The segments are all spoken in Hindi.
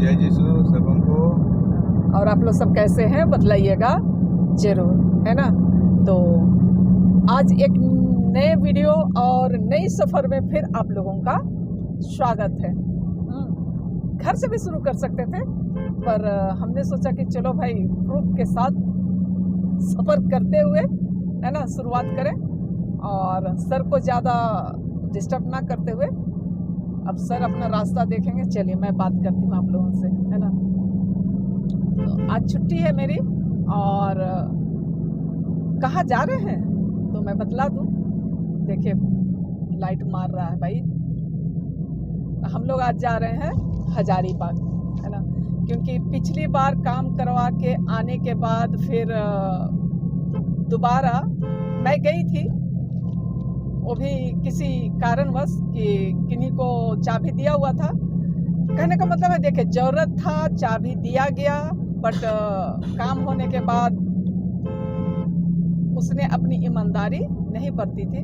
जय यीशु सबों को। और आप लोग सब कैसे हैं बतलाइएगा जरूर, है ना। तो आज एक नए वीडियो और नई सफ़र में फिर आप लोगों का स्वागत है। घर से भी शुरू कर सकते थे, पर हमने सोचा कि चलो भाई प्रूफ के साथ सफ़र करते हुए, है ना, शुरुआत करें और सर को ज़्यादा डिस्टर्ब ना करते हुए। अब सर अपना रास्ता देखेंगे। चलिए मैं बात करती हूँ आप लोगों से, है ना। तो आज छुट्टी है मेरी और कहाँ जा रहे हैं तो मैं बतला दूँ। देखिए लाइट मार रहा है भाई। हम लोग आज जा रहे हैं हजारीबाग, है ना, क्योंकि पिछली बार काम करवा के आने के बाद फिर दोबारा मैं गई थी, वो भी किसी कारणवश कि किन्हीं को चाबी दिया हुआ था। कहने का मतलब है, देखिए ज़रूरत था, चाबी दिया गया, बट काम होने के बाद उसने अपनी ईमानदारी नहीं बरती थी,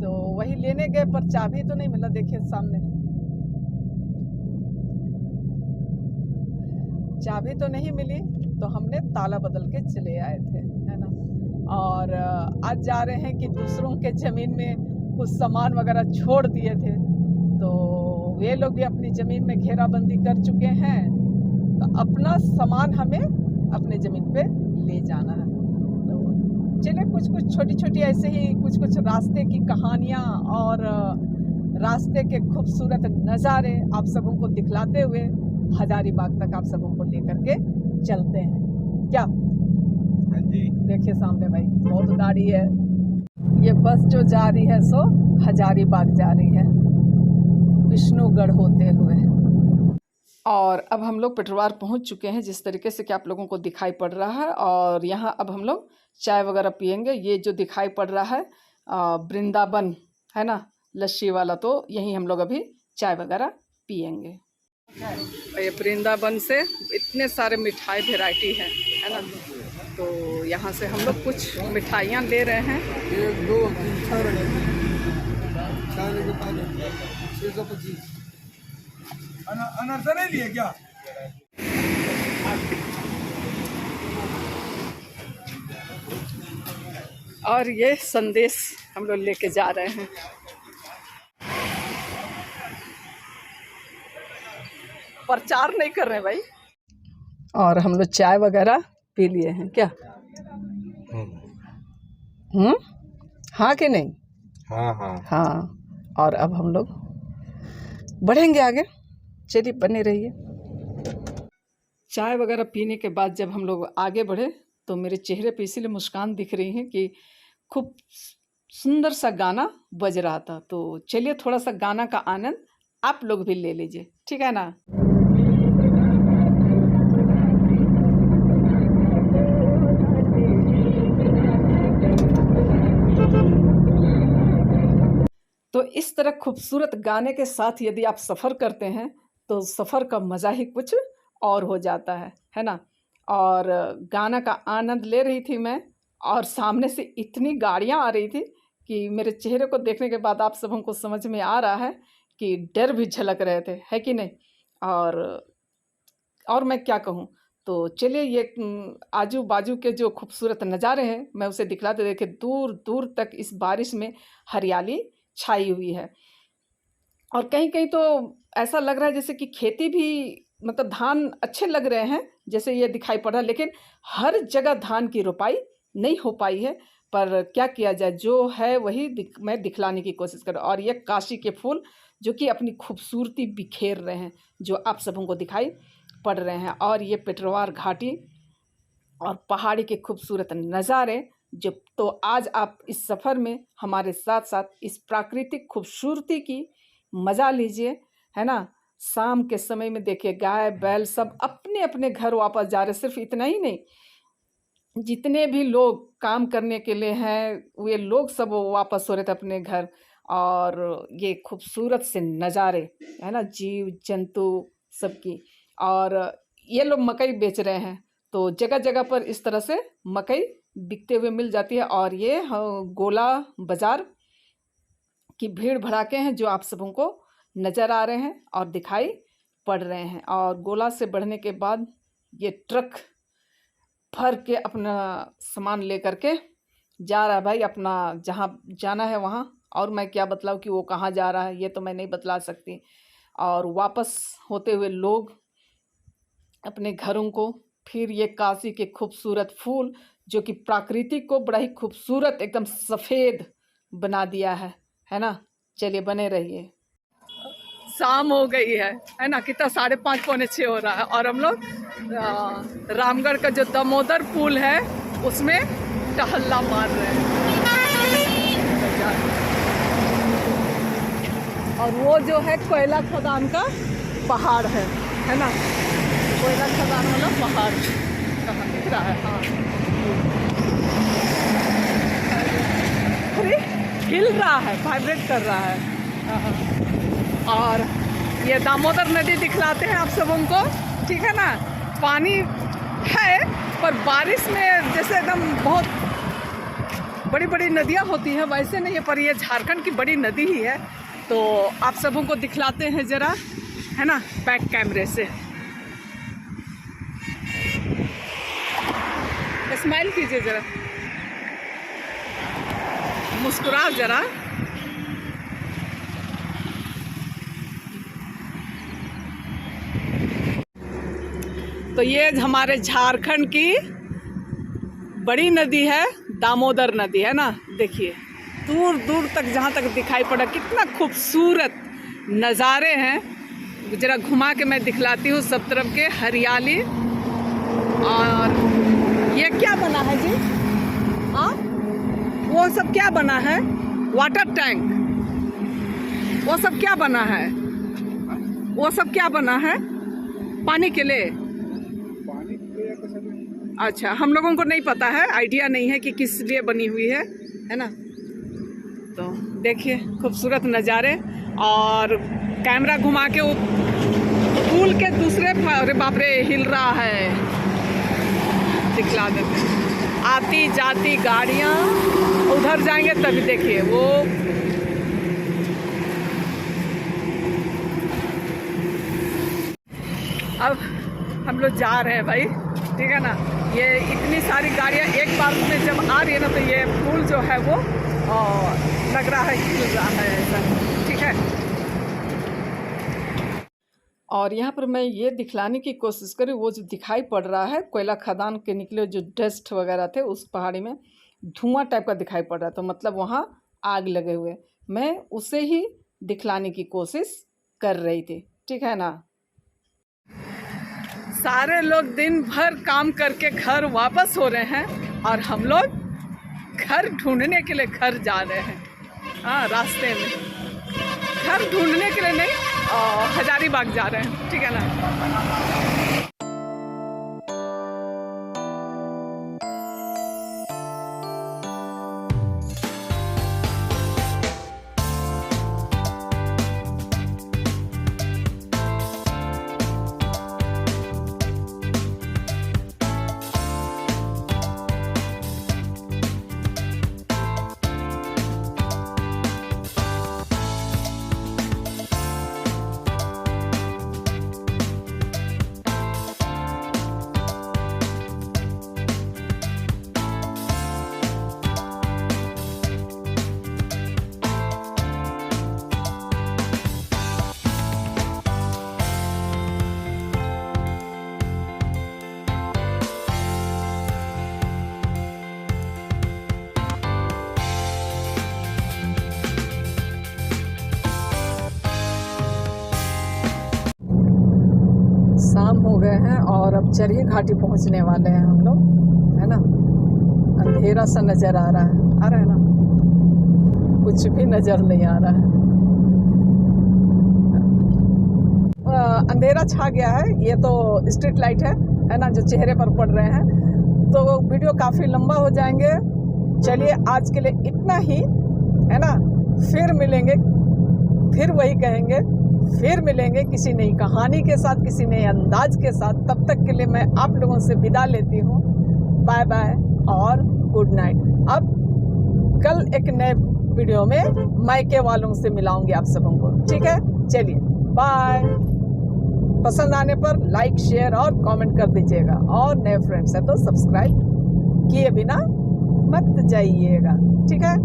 तो वही लेने गए, पर चाबी तो नहीं मिला। देखिए सामने चाबी तो नहीं मिली, तो हमने ताला बदल के चले आए थे, है ना। और आज जा रहे हैं कि दूसरों के ज़मीन में कुछ सामान वगैरह छोड़ दिए थे, तो वे लोग भी अपनी ज़मीन में घेराबंदी कर चुके हैं, तो अपना सामान हमें अपने ज़मीन पे ले जाना है। तो चलिए कुछ कुछ छोटी छोटी ऐसे ही कुछ कुछ रास्ते की कहानियाँ और रास्ते के खूबसूरत नज़ारे आप सबों को दिखलाते हुए हजारीबाग तक आप सबों को लेकर के चलते हैं। क्या हाँ जी, देखिए सामने भाई बहुत गाड़ी है। ये बस जो जा रही है सो हजारीबाग जा रही है, विष्णुगढ़ होते हुए। और अब हम लोग पेटरवार पहुंच चुके हैं, जिस तरीके से कि आप लोगों को दिखाई पड़ रहा है। और यहाँ अब हम लोग चाय वगैरह पियेंगे। ये जो दिखाई पड़ रहा है वृंदावन, है ना, लस्सी वाला, तो यहीं हम लोग अभी चाय वगैरह पियेंगे। ये वृंदावन से इतने सारे मिठाई वेराइटी है ना। तो यहाँ से हम लोग कुछ मिठाइयाँ ले रहे हैं। 1 2 3 4 625 अनारसा नहीं लिए क्या? और ये संदेश हम लोग लेके जा रहे हैं। प्रचार नहीं कर रहे हैं भाई। और हम लोग चाय वगैरह पी लिए हैं। क्या हाँ कि नहीं? हाँ हाँ हाँ। और अब हम लोग बढ़ेंगे आगे। चलिए बने रहिए। चाय वगैरह पीने के बाद जब हम लोग आगे बढ़े तो मेरे चेहरे पे इसीलिए मुस्कान दिख रही है कि खूब सुंदर सा गाना बज रहा था। तो चलिए थोड़ा सा गाना का आनंद आप लोग भी ले लीजिए, ठीक है ना। तो इस तरह खूबसूरत गाने के साथ यदि आप सफ़र करते हैं तो सफ़र का मज़ा ही कुछ और हो जाता है ना। और गाना का आनंद ले रही थी मैं, और सामने से इतनी गाड़ियां आ रही थी कि मेरे चेहरे को देखने के बाद आप सबों को समझ में आ रहा है कि डर भी झलक रहे थे, है कि नहीं। और मैं क्या कहूँ। तो चलिए ये आजू बाजू के जो खूबसूरत नज़ारे हैं मैं उसे दिखलाते। देखे दूर दूर तक इस बारिश में हरियाली छाई हुई है, और कहीं कहीं तो ऐसा लग रहा है जैसे कि खेती भी, मतलब धान अच्छे लग रहे हैं जैसे ये दिखाई पड़ रहा है, लेकिन हर जगह धान की रोपाई नहीं हो पाई है। पर क्या किया जाए, जो है वही मैं दिखलाने की कोशिश कर रहा हूँ। और ये काशी के फूल जो कि अपनी खूबसूरती बिखेर रहे हैं, जो आप सबों को दिखाई पड़ रहे हैं। और ये पेटरवार घाटी और पहाड़ी के खूबसूरत नज़ारे जो, तो आज आप इस सफ़र में हमारे साथ साथ इस प्राकृतिक खूबसूरती की मज़ा लीजिए, है ना। शाम के समय में देखिए गाय बैल सब अपने अपने घर वापस जा रहे। सिर्फ इतना ही नहीं, जितने भी लोग काम करने के लिए हैं वे लोग सब वापस हो रहे थे अपने घर। और ये खूबसूरत से नज़ारे, है ना, जीव जंतु सबकी। और ये लोग मकई बेच रहे हैं, तो जगह जगह पर इस तरह से मकई बिकते हुए मिल जाती है। और ये गोला बाज़ार की भीड़ भड़ाके हैं जो आप सबों को नज़र आ रहे हैं और दिखाई पड़ रहे हैं। और गोला से बढ़ने के बाद ये ट्रक भर के अपना सामान लेकर के जा रहा है भाई, अपना जहाँ जाना है वहाँ। और मैं क्या बतलाऊँ कि वो कहाँ जा रहा है, ये तो मैं नहीं बतला सकती। और वापस होते हुए लोग अपने घरों को, फिर ये काशी के खूबसूरत फूल जो कि प्राकृतिक को बड़ा ही खूबसूरत एकदम सफ़ेद बना दिया है ना। चलिए बने रहिए। शाम हो गई है ना, कितना 5:30 पौने 6 हो रहा है। और हम लोग रामगढ़ का जो दामोदर पुल है उसमें टहल्ला मार रहे हैं। और वो जो है कोयला खदान का पहाड़ है ना। कोयला खदान वाला पहाड़ कहाँ दिख रहा है? हाँ, अरे हिल रहा है, वाइब्रेट कर रहा है। और ये दामोदर नदी दिखलाते हैं आप सबों को, ठीक है ना। पानी है पर बारिश में जैसे एकदम बहुत बड़ी बड़ी नदियाँ होती हैं वैसे नहीं है, पर ये झारखंड की बड़ी नदी ही है। तो आप सबों को दिखलाते हैं ज़रा, है ना, बैक कैमरे से। स्माइल कीजिए ज़रा, मुस्कुराओ ज़रा। तो ये हमारे झारखंड की बड़ी नदी है, दामोदर नदी, है ना। देखिए दूर दूर तक जहाँ तक दिखाई पड़ा, कितना खूबसूरत नज़ारे हैं। ज़रा घुमा के मैं दिखलाती हूँ सब तरफ के हरियाली। और ये क्या बना है जी? हाँ, वो सब क्या बना है? वाटर टैंक, वो सब क्या बना है? वो सब क्या बना है? पानी के लिए? अच्छा, हम लोगों को नहीं पता है, आइडिया नहीं है कि किस लिए बनी हुई है ना। तो देखिए खूबसूरत नज़ारे। और कैमरा घुमा के वो पुल के दूसरे, अरे बाप रे, हिल रहा है, दिखला देते हैं। आती जाती गाड़ियाँ, उधर जाएंगे तभी देखिए वो अब हम लोग जा रहे हैं भाई, ठीक है ना। ये इतनी सारी गाड़ियाँ एक बार में जब आ रही है ना, तो ये पुल जो है वो लग रहा है हिल रहा है ऐसा, ठीक है। और यहाँ पर मैं ये दिखलाने की कोशिश करी, वो जो दिखाई पड़ रहा है कोयला खदान के निकले जो डस्ट वगैरह थे, उस पहाड़ी में धुआं टाइप का दिखाई पड़ रहा था, मतलब वहाँ आग लगे हुए। मैं उसे ही दिखलाने की कोशिश कर रही थी, ठीक है ना। सारे लोग दिन भर काम करके घर वापस हो रहे हैं और हम लोग घर ढूंढने के लिए घर जा रहे हैं। हाँ, रास्ते में घर ढूंढने के लिए नहीं, हजारीबाग जा रहे हैं, ठीक है ना। शाम हो गए हैं और अब चरही घाटी पहुंचने वाले हैं हम लोग, है ना। अंधेरा सा नज़र आ रहा है ना, कुछ भी नज़र नहीं आ रहा है, अंधेरा छा गया है। ये तो स्ट्रीट लाइट है ना, जो चेहरे पर पड़ रहे हैं। तो वीडियो काफ़ी लंबा हो जाएंगे। चलिए आज के लिए इतना ही, है ना। फिर मिलेंगे, फिर वही कहेंगे, फिर मिलेंगे किसी नई कहानी के साथ, किसी नए अंदाज के साथ। तब तक के लिए मैं आप लोगों से विदा लेती हूँ। बाय बाय और गुड नाइट। अब कल एक नए वीडियो में मायके वालों से मिलाऊंगी आप सबों को, ठीक है। चलिए बाय। पसंद आने पर लाइक, शेयर और कमेंट कर दीजिएगा, और नए फ्रेंड्स हैं तो सब्सक्राइब किए बिना मत जाइएगा। ठीक है।